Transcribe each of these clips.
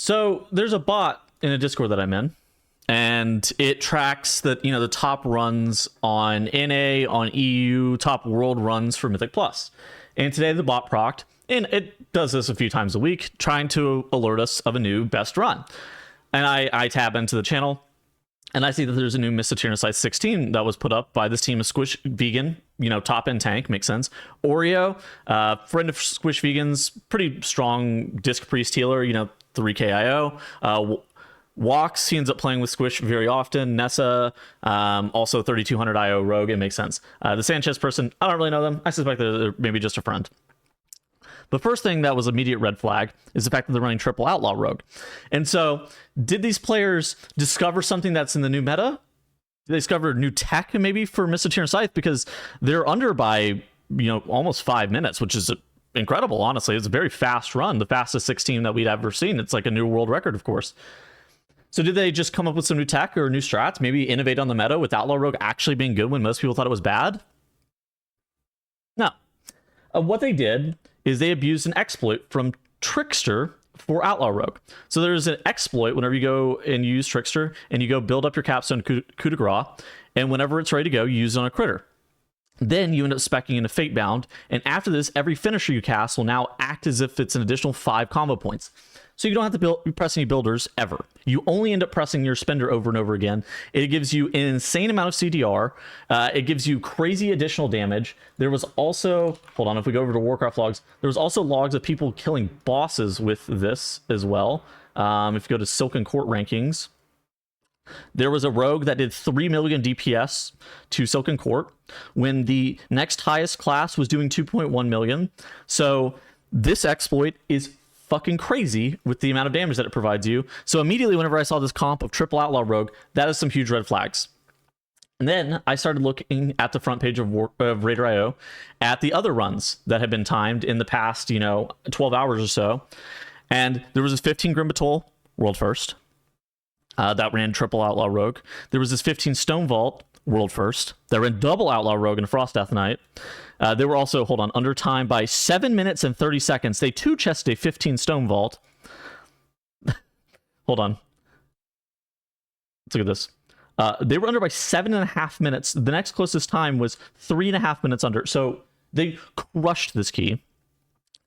So there's a bot in a Discord that I'm in, and it tracks that, the top runs on NA, on EU, top world runs for Mythic Plus. And today the bot procced, and it does this a few times a week, trying to alert us of a new best run. And I tab into the channel, and I see that there's a new Trivialize 16 that was put up by this team of Squish Vegan, top end tank, makes sense. Oreo, friend of Squish Vegan's, pretty strong disc priest healer, 3k IO. Walks, he ends up playing with Squish very often. Nessa, also 3200 IO Rogue, it makes sense. The Sanchez person, I don't really know them. I suspect they're maybe just a friend. The first thing that was immediate red flag is the fact that they're running triple Outlaw Rogue. And so, did these players discover something that's in the new meta? Did they discover new tech maybe for Mr. Scythe? Because they're under by, almost 5 minutes, which is incredible, honestly. It's a very fast run, the fastest 16 that we'd ever seen. It's like a new world record, of course. So did they just come up with some new tech or new strats, maybe innovate on the meta with Outlaw Rogue actually being good when most people thought it was bad? No. What they did is they abused an exploit from Trickster for Outlaw Rogue. So there's an exploit whenever you go and use Trickster and you go build up your capstone coup de grace, and whenever it's ready to go, you use it on a critter. Then you end up speccing in a Fate Bound, and after this, every finisher you cast will now act as if it's an additional 5 combo points. So you don't have to press any builders ever. You only end up pressing your spender over and over again. It gives you an insane amount of CDR. It gives you crazy additional damage. There was also, hold on, if we go over to Warcraft logs, there was also logs of people killing bosses with this as well. If you go to Silken Court rankings, there was a rogue that did 3 million DPS to Silken Court when the next highest class was doing 2.1 million. So this exploit is fucking crazy with the amount of damage that it provides you. So immediately whenever I saw this comp of triple Outlaw Rogue, that is some huge red flags. And then I started looking at the front page of Raider.io at the other runs that have been timed in the past, 12 hours or so. And there was this 15 Grimbatol, world first, that ran triple Outlaw Rogue. There was this 15 Stone Vault, world first, that ran double Outlaw Rogue and a Frost Death Knight. They were also, under time by 7 minutes and 30 seconds. They two-chested a 15 Stone Vault. Hold on. Let's look at this. They were under by 7.5 minutes. The next closest time was 3.5 minutes under. So they crushed this key.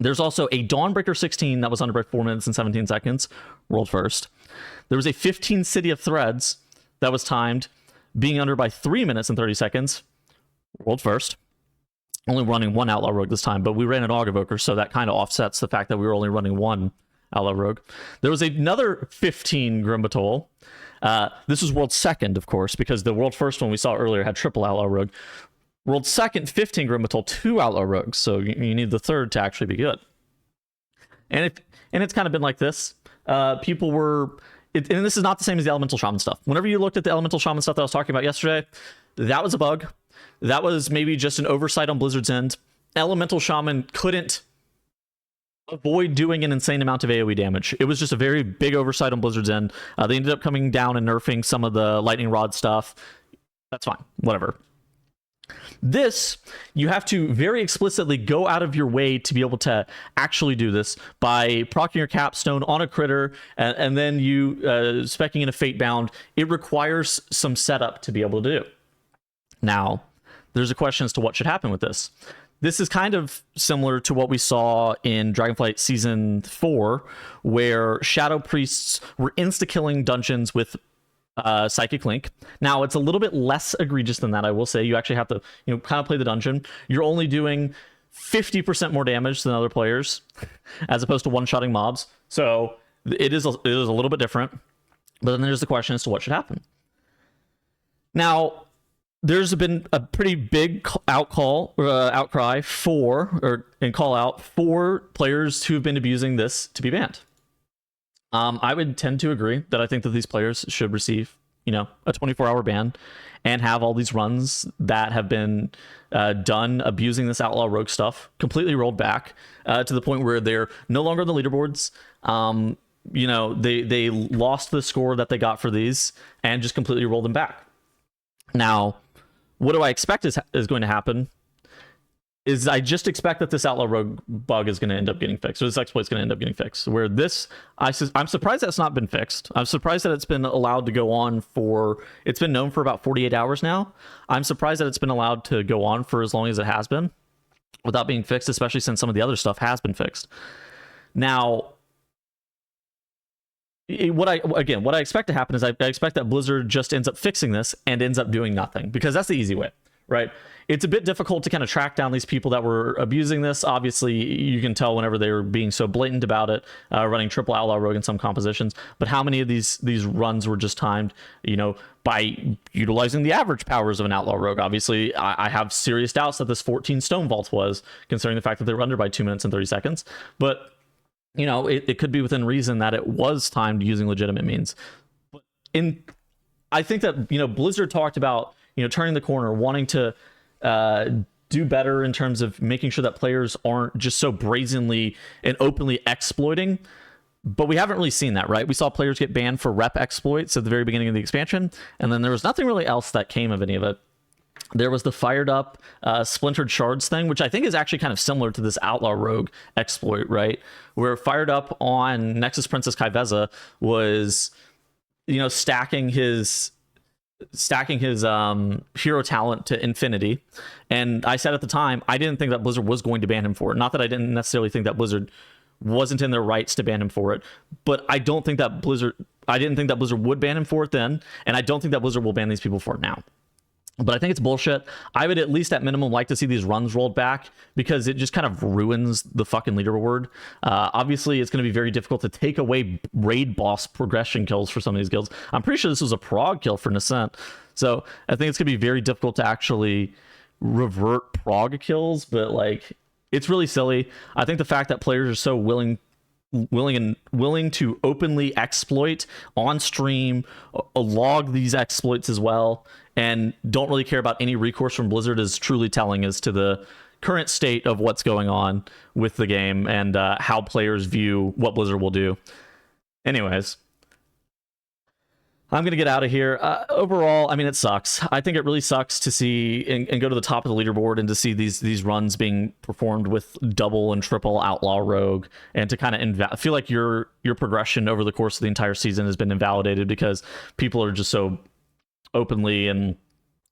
There's also a Dawnbreaker 16 that was under by 4 minutes and 17 seconds. World first. There was a 15 City of Threads that was timed, being under by 3 minutes and 30 seconds. World first. Only running one Outlaw Rogue this time, but we ran an Aug Evoker, so that kind of offsets the fact that we were only running one Outlaw Rogue. There was another 15 Grimbatol. This was world second, of course, because the world first one we saw earlier had triple Outlaw Rogue. World second, 15 Grimbatol, 2 Outlaw Rogues, so you need the third to actually be good. And it's kind of been like this. People were... and this is not the same as the Elemental Shaman stuff. Whenever you looked at the Elemental Shaman stuff that I was talking about yesterday, that was a bug. That was maybe just an oversight on Blizzard's end. Elemental Shaman couldn't avoid doing an insane amount of AoE damage. It was just a very big oversight on Blizzard's end. They ended up coming down and nerfing some of the Lightning Rod stuff. That's fine. Whatever. This, you have to very explicitly go out of your way to be able to actually do this by proccing your capstone on a critter, and then you speccing in a Fate Bound. It requires some setup to be able to do. Now, there's a question as to what should happen with this. This is kind of similar to what we saw in Dragonflight Season 4, where Shadow Priests were insta-killing dungeons with Psychic Link. Now, it's a little bit less egregious than that, I will say. You actually have to, kind of play the dungeon. You're only doing 50% more damage than other players, as opposed to one-shotting mobs. So it is a little bit different. But then there's the question as to what should happen. Now, there's been a pretty big outcry and call out for players who have been abusing this to be banned. I would tend to agree that I think that these players should receive, a 24-hour ban and have all these runs that have been done abusing this Outlaw Rogue stuff completely rolled back to the point where they're no longer on the leaderboards. They lost the score that they got for these and just completely rolled them back. Now, what do I expect is going to happen? is I just expect that this Outlaw Rogue bug is going to end up getting fixed, or this exploit is going to end up getting fixed. Where this, I'm surprised that's not been fixed. I'm surprised that it's been allowed to go on for, it's been known for about 48 hours now. I'm surprised that it's been allowed to go on for as long as it has been without being fixed, especially since some of the other stuff has been fixed. Now, what I expect to happen is I expect that Blizzard just ends up fixing this and ends up doing nothing, because that's the easy way, right? It's a bit difficult to kind of track down these people that were abusing this. Obviously, you can tell whenever they were being so blatant about it, running triple Outlaw Rogue in some compositions. But how many of these runs were just timed, you know, by utilizing the average powers of an Outlaw Rogue? Obviously, I have serious doubts that this 14 Stone Vault was, considering the fact that they were under by 2 minutes and 30 seconds. But, you know, it could be within reason that it was timed using legitimate means. But I think that, you know, Blizzard talked about, you know, turning the corner, wanting to do better in terms of making sure that players aren't just so brazenly and openly exploiting. But we haven't really seen that, right? We saw players get banned for rep exploits at the very beginning of the expansion, and then there was nothing really else that came of any of it. There was the fired up splintered shards thing, which I think is actually kind of similar to this Outlaw Rogue exploit, right? Where fired up on Nexus Princess Kaiveza was, you know, stacking his hero talent to infinity. And I said at the time, I didn't think that Blizzard was going to ban him for it. Not that I didn't necessarily think that Blizzard wasn't in their rights to ban him for it, but I didn't think that Blizzard would ban him for it then, and I don't think that Blizzard will ban these people for it now. But I think it's bullshit. I would at least at minimum like to see these runs rolled back, because it just kind of ruins the fucking leaderboard. Obviously, it's going to be very difficult to take away raid boss progression kills for some of these guilds. I'm pretty sure this was a prog kill for Nascent. So I think it's going to be very difficult to actually revert prog kills, but like, it's really silly. I think the fact that players are so willing to openly exploit on stream, log these exploits as well, and don't really care about any recourse from Blizzard is truly telling as to the current state of what's going on with the game and how players view what Blizzard will do. Anyways, I'm going to get out of here. Overall, I mean, it sucks. I think it really sucks to see and go to the top of the leaderboard and to see these runs being performed with double and triple Outlaw Rogue, and to kind of feel like your progression over the course of the entire season has been invalidated because people are just so openly and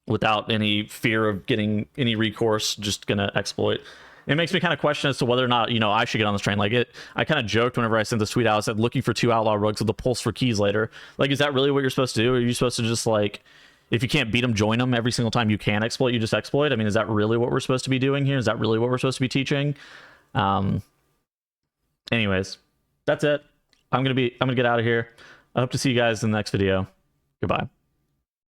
without any fear of getting any recourse just going to exploit. It makes me kind of question as to whether or not, you know, I should get on this train. Like, I kind of joked whenever I sent this tweet out. I said, looking for 2 Outlaw Rogues with the pulse for keys later. Like, is that really what you're supposed to do? Are you supposed to just, like, if you can't beat them, join them every single time you can exploit, you just exploit? I mean, is that really what we're supposed to be doing here? Is that really what we're supposed to be teaching? Anyways, that's it. I'm gonna get out of here. I hope to see you guys in the next video. Goodbye.